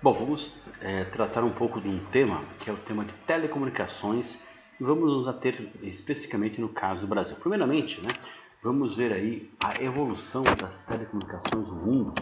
Bom, vamos tratar um pouco de um tema que é o tema de telecomunicações e vamos nos ater especificamente no caso do Brasil. Primeiramente, vamos ver aí a evolução das telecomunicações no mundo.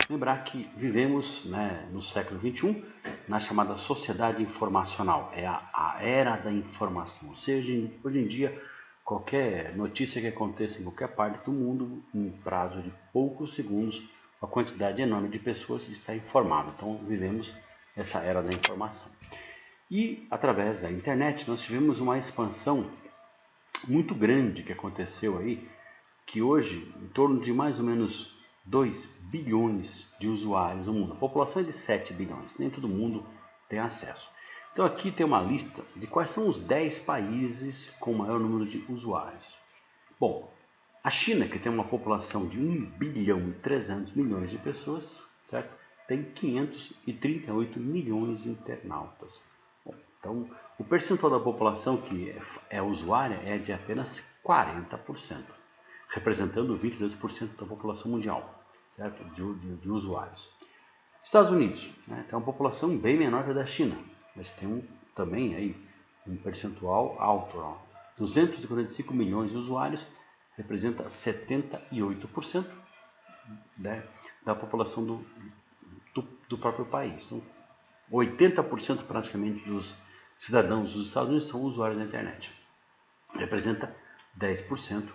Lembrar que vivemos no século XXI na chamada sociedade informacional, é a era da informação. Ou seja, hoje em dia, qualquer notícia que aconteça em qualquer parte do mundo, em prazo de poucos segundos, uma quantidade enorme de pessoas está informada. Então vivemos essa era da informação. E através da internet nós tivemos uma expansão muito grande que aconteceu aí, que hoje em torno de mais ou menos 2 bilhões de usuários no mundo. A população é de 7 bilhões, nem todo mundo tem acesso. Então aqui tem uma lista de quais são os 10 países com o maior número de usuários. Bom, a China, que tem uma população de 1 bilhão e 300 milhões de pessoas, certo? Tem 538 milhões de internautas. Bom, então, o percentual da população que é usuária é de apenas 40%, representando 22% da população mundial, certo? De usuários. Estados Unidos, tem uma população bem menor que a da China, mas tem também aí um percentual alto, 245 milhões de usuários, representa 78% da população do próprio país. Então, 80% praticamente dos cidadãos dos Estados Unidos são usuários da internet. Representa 10%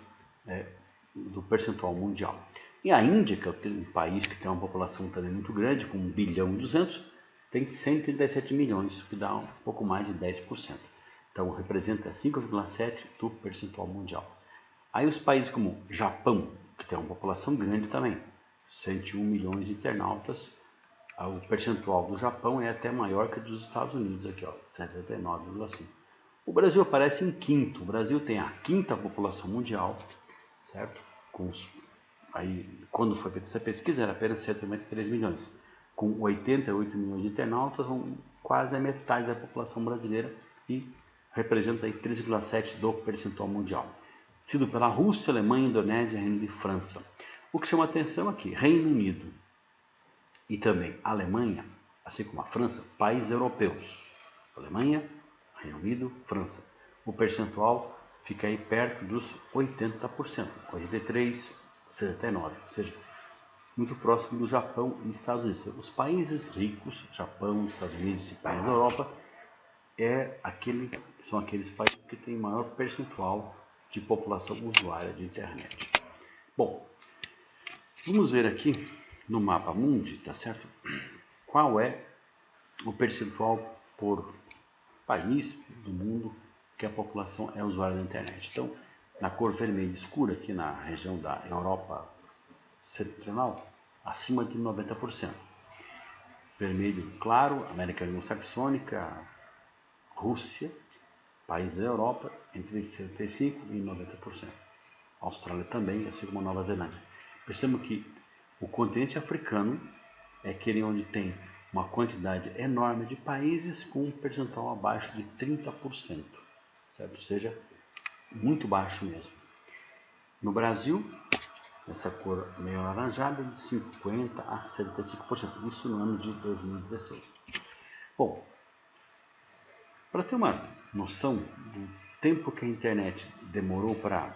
do percentual mundial. E a Índia, que é um país que tem uma população também muito grande, com 1 bilhão e 200, tem 137 milhões, que dá um pouco mais de 10%. Então representa 5,7% do percentual mundial. Aí os países como Japão, que tem uma população grande também, 101 milhões de internautas, o percentual do Japão é até maior que dos Estados Unidos, aqui, 79,5%. O Brasil aparece em quinto. O Brasil tem a quinta população mundial, certo? Aí, quando foi feita essa pesquisa, era apenas 193 milhões. Com 88 milhões de internautas, quase a metade da população brasileira e representa 3,7% do percentual mundial. Sido pela Rússia, Alemanha, Indonésia, Reino Unido e França. O que chama atenção aqui, Reino Unido e também Alemanha, assim como a França, países europeus. Alemanha, Reino Unido, França. O percentual fica aí perto dos 80%, 83%, 79%, ou seja, muito próximo do Japão e Estados Unidos. Os países ricos, Japão, Estados Unidos e países da Europa, são aqueles países que têm maior percentual de população usuária de internet. Bom, vamos ver aqui no mapa mundi, tá certo? Qual é o percentual por país do mundo que a população é usuária da internet. Então, na cor vermelha escura, aqui na região da Europa Setentrional, acima de 90%. Vermelho claro, América Anglo-Saxônica, Rússia, países da Europa, entre 75% e 90%. Austrália também, assim como a Nova Zelândia. Percebam que o continente africano é aquele onde tem uma quantidade enorme de países com um percentual abaixo de 30%, certo? Ou seja, muito baixo mesmo. No Brasil, essa cor meio alaranjada, de 50% a 75%, isso no ano de 2016. Bom, para ter uma noção do tempo que a internet demorou para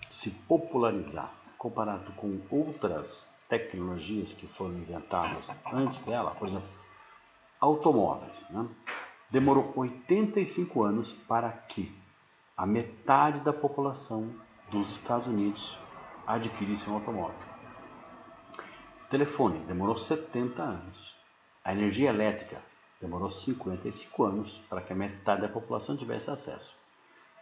se popularizar, comparado com outras tecnologias que foram inventadas antes dela, por exemplo, automóveis, demorou 85 anos para que a metade da população dos Estados Unidos adquirisse um automóvel. O telefone demorou 70 anos. A energia elétrica demorou 55 anos para que a metade da população tivesse acesso.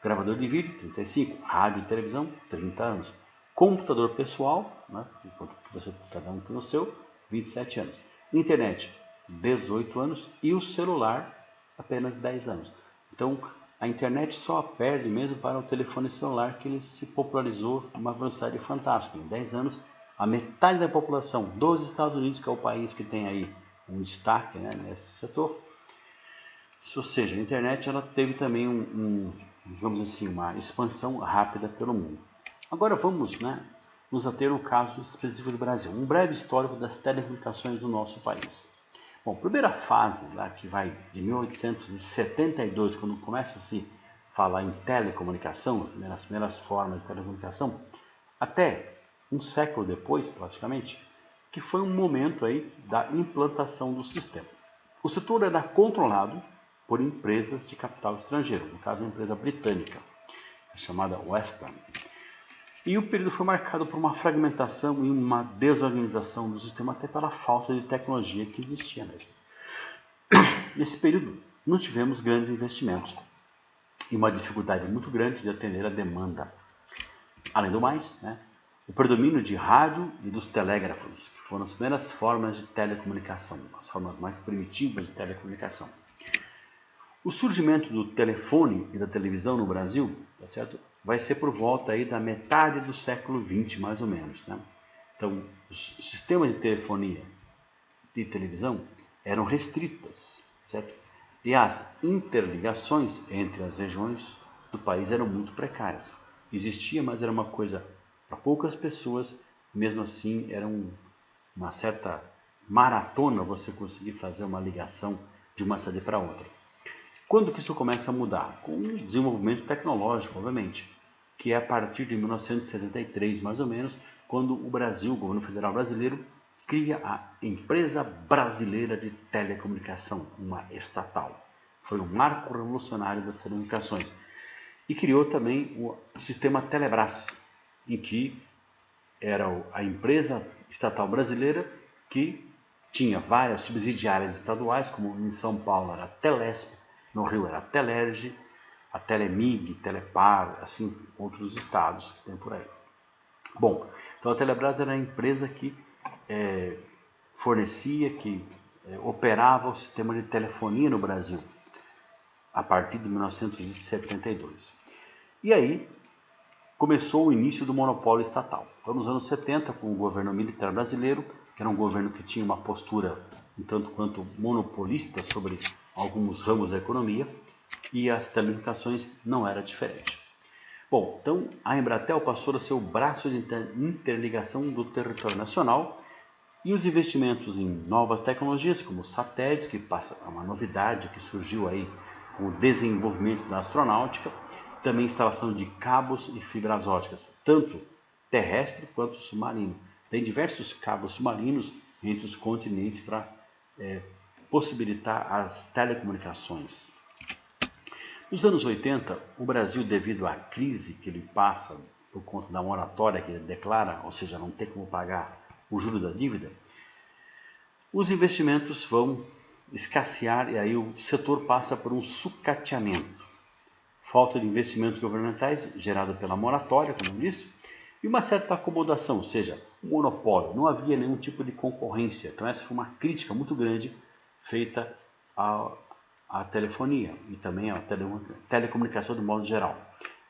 Gravador de vídeo, 35. Rádio e televisão, 30 anos. Computador pessoal, enquanto você, cada um tem o seu, 27 anos. Internet, 18 anos. E o celular, apenas 10 anos. Então, a internet só perde mesmo para o telefone celular, que ele se popularizou a uma velocidade fantástica. Em 10 anos, a metade da população dos Estados Unidos, que é o país que tem aí um destaque nesse setor. Ou seja, a internet ela teve também digamos assim, uma expansão rápida pelo mundo. Agora vamos nos ater ao caso específico do Brasil. Um breve histórico das telecomunicações do nosso país. Bom, primeira fase, lá que vai de 1872, quando começa a se falar em telecomunicação, nas primeiras formas de telecomunicação, até um século depois, praticamente, que foi um momento aí da implantação do sistema. O setor era controlado por empresas de capital estrangeiro, no caso uma empresa britânica, chamada Western. E o período foi marcado por uma fragmentação e uma desorganização do sistema, até pela falta de tecnologia que existia mesmo. Nesse período, não tivemos grandes investimentos e uma dificuldade muito grande de atender a demanda. Além do mais, o predomínio de rádio e dos telégrafos, que foram as primeiras formas de telecomunicação, as formas mais primitivas de telecomunicação. O surgimento do telefone e da televisão no Brasil, tá certo? Vai ser por volta aí da metade do século XX, mais ou menos. Então, os sistemas de telefonia e televisão eram restritas, certo? E as interligações entre as regiões do país eram muito precárias. Existia, mas era uma coisa para poucas pessoas, mesmo assim era uma certa maratona você conseguir fazer uma ligação de uma cidade para outra. Quando que isso começa a mudar? Com o desenvolvimento tecnológico, obviamente, que é a partir de 1973, mais ou menos, quando o Brasil, o governo federal brasileiro, cria a Empresa Brasileira de Telecomunicação, uma estatal. Foi um marco revolucionário das telecomunicações. E criou também o sistema Telebrás, em que era a empresa estatal brasileira que tinha várias subsidiárias estaduais, como em São Paulo era a Telesp, no Rio era a Telerge, a Telemig, Telepar, assim, outros estados que tem por aí. Bom, então a Telebrás era a empresa que fornecia, que operava o sistema de telefonia no Brasil, a partir de 1972. E aí começou o início do monopólio estatal. Então, nos anos 70, com o governo militar brasileiro, que era um governo que tinha uma postura um tanto quanto monopolista sobre alguns ramos da economia, e as telecomunicações não era diferente. Bom, então a Embratel passou a ser o braço de interligação do território nacional, e os investimentos em novas tecnologias, como satélites, que passa uma novidade que surgiu aí com o desenvolvimento da astronáutica, também instalação de cabos e fibras óticas, tanto terrestre quanto submarino. Tem diversos cabos submarinos entre os continentes para possibilitar as telecomunicações. Nos anos 80, o Brasil, devido à crise que ele passa por conta da moratória que ele declara, ou seja, não tem como pagar o juro da dívida, os investimentos vão escassear e aí o setor passa por um sucateamento. Falta de investimentos governamentais gerada pela moratória, como eu disse, e uma certa acomodação, ou seja, um monopólio. Não havia nenhum tipo de concorrência. Então essa foi uma crítica muito grande feita à telefonia e também à telecomunicação de modo geral.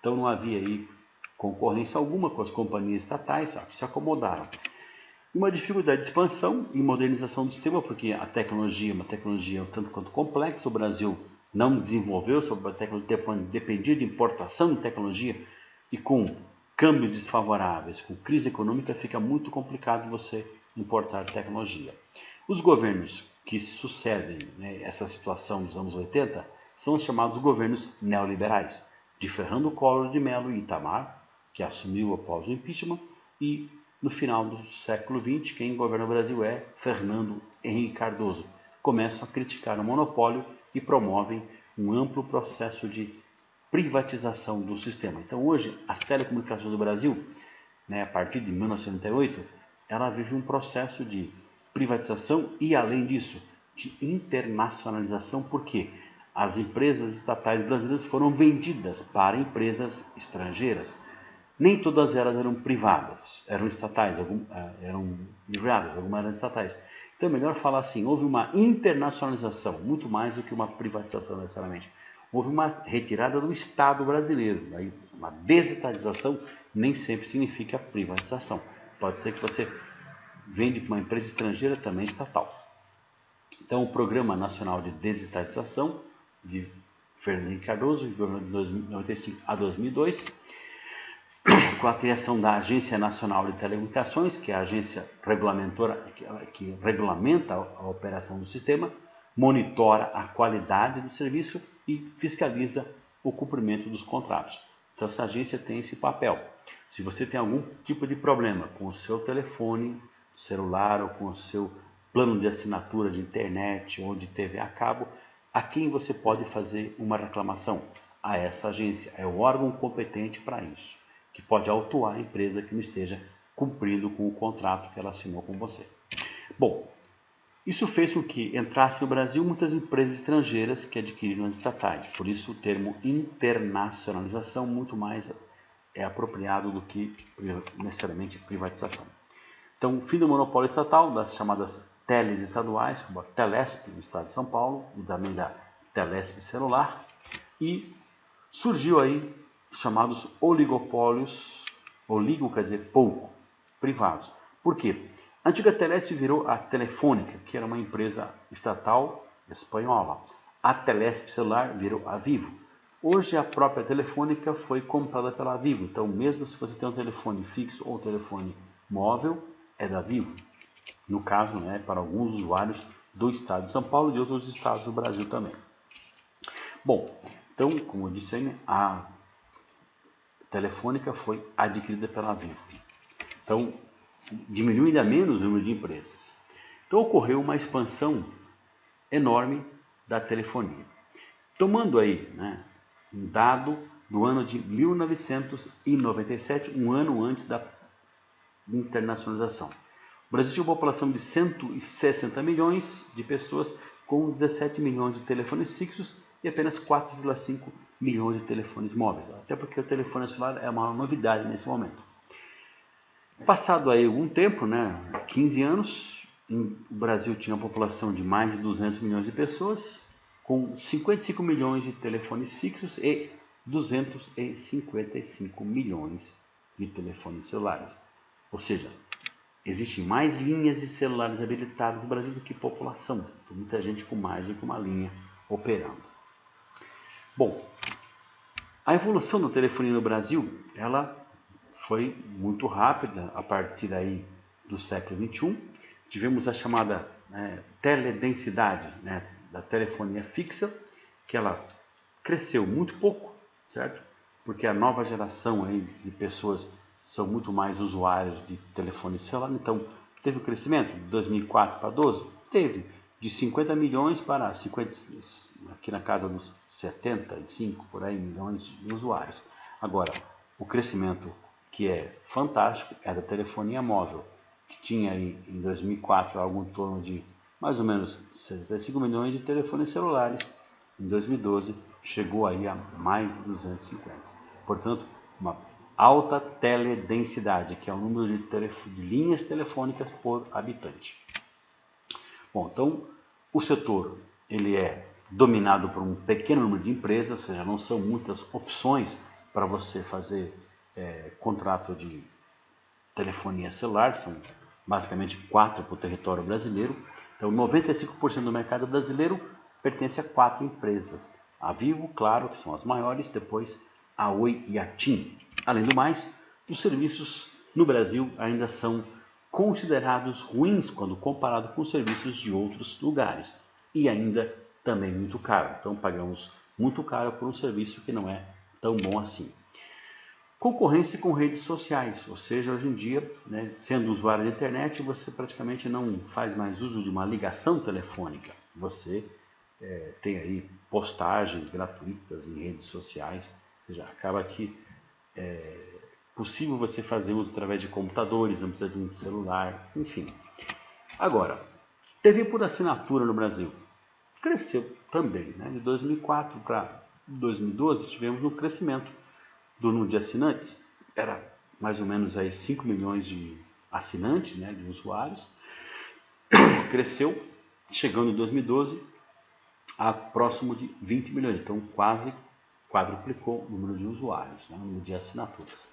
Então não havia aí concorrência alguma com as companhias estatais, que se acomodaram. Uma dificuldade de expansão e modernização do sistema, porque a tecnologia é uma tecnologia tanto quanto complexa. O Brasil não desenvolveu sobre a tecnologia, dependia de importação de tecnologia, e com câmbios desfavoráveis, com crise econômica, fica muito complicado você importar tecnologia. Os governos que sucedem essa situação dos anos 80 são os chamados governos neoliberais, de Fernando Collor de Mello e Itamar, que assumiu após o impeachment, e no final do século XX, quem governa o Brasil é Fernando Henrique Cardoso. Começam a criticar o monopólio e promovem um amplo processo de privatização do sistema. Então hoje, as telecomunicações do Brasil, a partir de 1998, ela vive um processo de privatização e, além disso, de internacionalização, porque as empresas estatais brasileiras foram vendidas para empresas estrangeiras. Nem todas elas eram privadas, eram estatais, eram privadas, algumas eram estatais. Então é melhor falar assim, houve uma internacionalização, muito mais do que uma privatização necessariamente. Houve uma retirada do Estado brasileiro. Aí uma desestatização nem sempre significa privatização. Pode ser que você vende para uma empresa estrangeira também estatal. Então o Programa Nacional de Desestatização, de Fernando Henrique Cardoso, de 1995 a 2002, com a criação da Agência Nacional de Telecomunicações, que é a agência regulamentora que regulamenta a operação do sistema, monitora a qualidade do serviço e fiscaliza o cumprimento dos contratos. Então essa agência tem esse papel. Se você tem algum tipo de problema com o seu telefone celular ou com o seu plano de assinatura de internet ou de TV a cabo, a quem você pode fazer uma reclamação? A essa agência. É o órgão competente para isso, que pode autuar a empresa que não esteja cumprindo com o contrato que ela assinou com você. Bom, isso fez com que entrasse no Brasil muitas empresas estrangeiras que adquiriram as estatais. Por isso o termo internacionalização muito mais é apropriado do que necessariamente privatização. Então, fim do monopólio estatal, das chamadas teles estaduais, como a Telesp no estado de São Paulo, e também da Telesp celular, e surgiu aí chamados oligopólios, oligo quer dizer pouco, privados. Por quê? A antiga Telesp virou a Telefônica, que era uma empresa estatal espanhola. A Telesp celular virou a Vivo. Hoje a própria Telefônica foi comprada pela Vivo, então mesmo se você tem um telefone fixo ou um telefone móvel, é da Vivo. No caso, né, para alguns usuários do estado de São Paulo e de outros estados do Brasil também. Bom, então, como eu disse aí, a Telefônica foi adquirida pela Vivo. Então, diminuiu ainda menos o número de empresas. Então, ocorreu uma expansão enorme da telefonia. Tomando aí, né, um dado do ano de 1997, um ano antes da internacionalização. O Brasil tinha uma população de 160 milhões de pessoas, com 17 milhões de telefones fixos e apenas 4,5 milhões de telefones móveis. Até porque o telefone celular é uma novidade nesse momento. Passado aí algum tempo, né, 15 anos, o Brasil tinha uma população de mais de 200 milhões de pessoas, com 55 milhões de telefones fixos e 255 milhões de telefones celulares. Ou seja, existem mais linhas de celulares habilitadas no Brasil do que população. Tem muita gente com mais de uma linha operando. Bom, a evolução da telefonia no Brasil, ela foi muito rápida a partir aí do século XXI. Tivemos a chamada teledensidade, da telefonia fixa, que ela cresceu muito pouco, certo? Porque a nova geração aí de pessoas são muito mais usuários de telefone celular, então teve o crescimento de 2004 para 12? Teve, de 50 milhões para 50, aqui na casa dos 75 por aí, milhões de usuários. Agora, o crescimento que é fantástico é da telefonia móvel, que tinha aí em 2004 algo em torno de mais ou menos 75 milhões de telefones celulares. Em 2012 chegou aí a mais de 250. Portanto, uma alta teledensidade, que é o número de linhas telefônicas por habitante. Bom, então o setor ele é dominado por um pequeno número de empresas, ou seja, não são muitas opções para você fazer contrato de telefonia celular, são basicamente 4 para o território brasileiro. Então 95% do mercado brasileiro pertence a 4 empresas. A Vivo, claro, que são as maiores, depois a Oi e a TIM. Além do mais, os serviços no Brasil ainda são considerados ruins quando comparado com os serviços de outros lugares e ainda também muito caro. Então pagamos muito caro por um serviço que não é tão bom assim. Concorrência com redes sociais, ou seja, hoje em dia, sendo usuário da internet, você praticamente não faz mais uso de uma ligação telefônica. Você tem aí postagens gratuitas em redes sociais, ou seja, acaba que é possível você fazer uso através de computadores, não precisa de um celular, enfim. Agora, TV por assinatura no Brasil cresceu também, de 2004 para 2012 tivemos um crescimento do número de assinantes, era mais ou menos aí 5 milhões de assinantes, de usuários, cresceu, chegando em 2012 a próximo de 20 milhões, então quase quadruplicou o número de usuários, o número de assinaturas.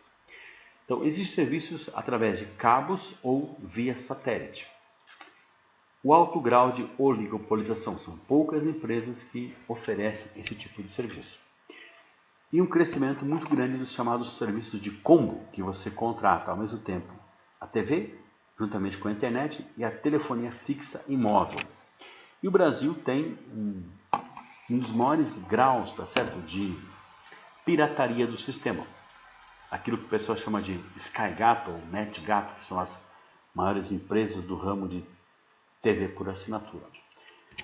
Então, existem serviços através de cabos ou via satélite. O alto grau de oligopolização, são poucas empresas que oferecem esse tipo de serviço. E um crescimento muito grande dos chamados serviços de combo, que você contrata ao mesmo tempo a TV, juntamente com a internet, e a telefonia fixa e móvel. E o Brasil tem um dos maiores graus, tá certo, de pirataria do sistema. Aquilo que o pessoal chama de Sky Gato ou Net Gato, que são as maiores empresas do ramo de TV por assinatura.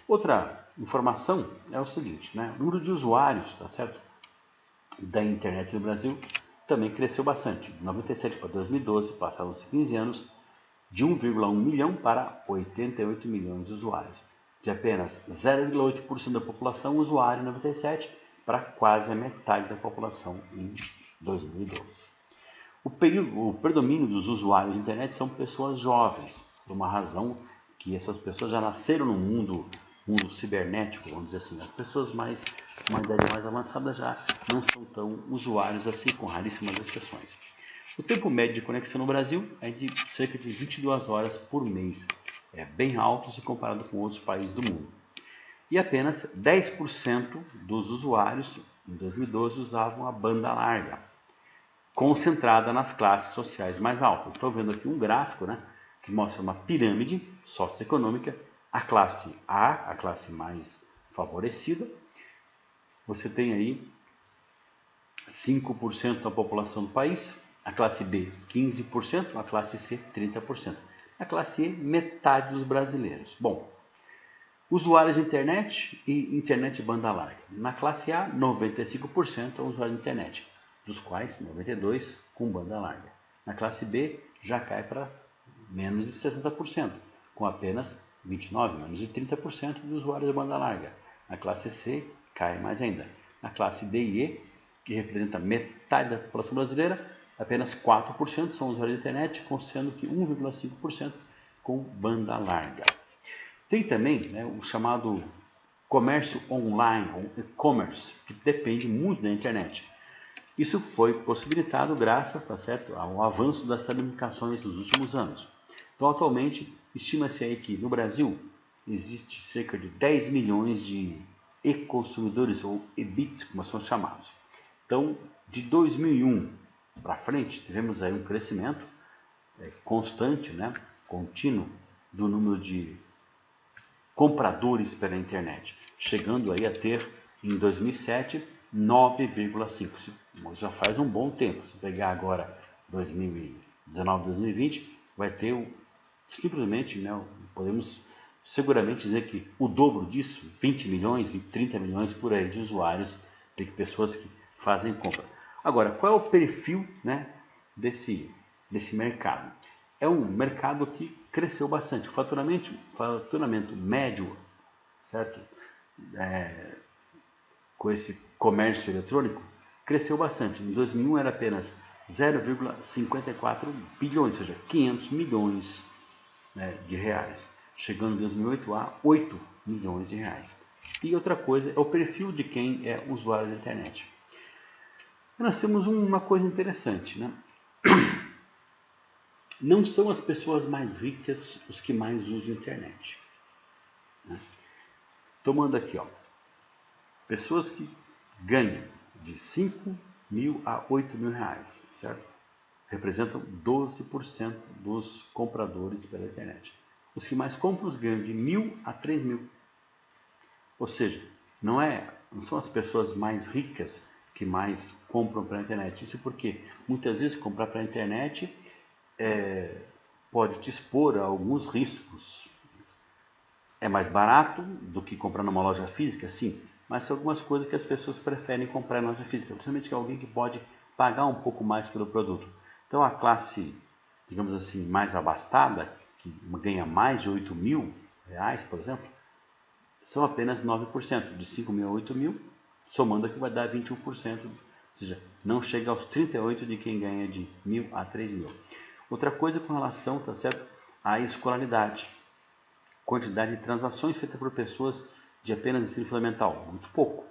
Outra informação é o seguinte, né? O número de usuários, tá certo, da internet no Brasil também cresceu bastante. De 97 para 2012, passaram-se 15 anos, de 1,1 milhão para 88 milhões de usuários. De apenas 0,8% da população usuária em 97 para quase a metade da população em 2012. O predomínio dos usuários da internet são pessoas jovens, por uma razão que essas pessoas já nasceram no mundo cibernético, vamos dizer assim. As pessoas com uma idade mais avançada já não são tão usuários assim, com raríssimas exceções. O tempo médio de conexão no Brasil é de cerca de 22 horas por mês. É bem alto se comparado com outros países do mundo. E apenas 10% dos usuários em 2012 usavam a banda larga, concentrada nas classes sociais mais altas. Estou vendo aqui um gráfico, né, que mostra uma pirâmide socioeconômica. A classe A, a classe mais favorecida, você tem aí 5% da população do país, a classe B 15%, a classe C 30%. A classe E, metade dos brasileiros. Bom, usuários de internet e internet banda larga. Na classe A, 95% é usuário de internet, dos quais 92% com banda larga. Na classe B, já cai para menos de 60%, com apenas 29%, menos de 30% dos usuários de banda larga. Na classe C, cai mais ainda. Na classe D e E, que representa metade da população brasileira, apenas 4% são usuários de internet, sendo que 1,5% com banda larga. Tem também, né, o chamado comércio online, ou e-commerce, que depende muito da internet. Isso foi possibilitado graças, tá certo, ao avanço das telecomunicações nos últimos anos. Então, atualmente, estima-se aí que no Brasil existe cerca de 10 milhões de e-consumidores, ou e-bits, como são chamados. Então, de 2001 para frente, tivemos aí um crescimento constante, né, contínuo, do número de compradores pela internet, chegando aí a ter, em 2007, 9,5. Já faz um bom tempo. Se pegar agora 2019, 2020, vai ter simplesmente, né, podemos seguramente dizer que o dobro disso, 20 milhões, 30 milhões por aí de usuários, de pessoas que fazem compra. Agora, qual é o perfil, né, desse mercado? É um mercado que cresceu bastante. O faturamento médio, certo? Com esse comércio eletrônico, cresceu bastante. Em 2001 era apenas 0,54 bilhões, ou seja, 500 milhões, né, de reais. Chegando em 2008 a 8 milhões de reais. E outra coisa é o perfil de quem é usuário da internet. E nós temos uma coisa interessante, né? Não são as pessoas mais ricas os que mais usam a internet, né? Tomando aqui, ó, pessoas que ganham de 5 mil a 8 mil reais, certo? Representam 12% dos compradores pela internet. Os que mais compram ganham de 1.000 a 3 mil. Ou seja, não são as pessoas mais ricas que mais compram pela internet. Isso porque muitas vezes comprar pela internet pode te expor a alguns riscos. É mais barato do que comprar numa loja física, sim, mas são algumas coisas que as pessoas preferem comprar na loja física, principalmente que é alguém que pode pagar um pouco mais pelo produto. Então a classe, digamos assim, mais abastada, que ganha mais de 8 mil reais, por exemplo, são apenas 9%, de 5 mil a 8 mil, somando aqui vai dar 21%, ou seja, não chega aos 38% de quem ganha de 1.000 a 3 mil. Outra coisa com relação, tá certo, à escolaridade. Quantidade de transações feitas por pessoas de apenas ensino fundamental, muito pouco.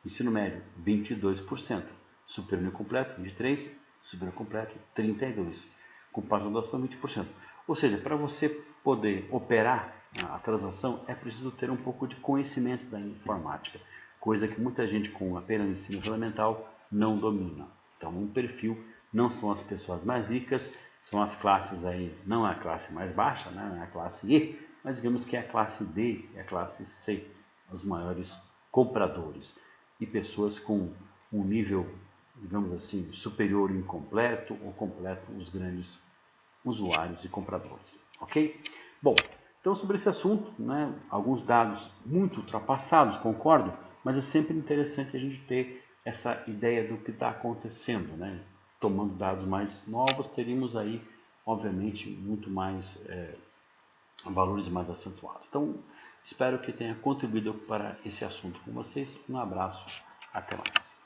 Ensino médio, 22%. Superior completo, 23%. Superior completo, 32%. Com pós-graduação, 20%. Ou seja, para você poder operar a transação, é preciso ter um pouco de conhecimento da informática. Coisa que muita gente com apenas ensino fundamental não domina. Então, um perfil não são as pessoas mais ricas, são as classes aí, não é a classe mais baixa, né? Não é a classe E, mas digamos que é a classe D e a classe C, os maiores compradores. E pessoas com um nível, digamos assim, superior incompleto ou completo, os grandes usuários e compradores, ok? Bom, então sobre esse assunto, né, alguns dados muito ultrapassados, concordo, mas é sempre interessante a gente ter essa ideia do que está acontecendo, né? Tomando dados mais novos, teríamos aí, obviamente, muito mais valores mais acentuados. Então, espero que tenha contribuído para esse assunto com vocês. Um abraço, até mais.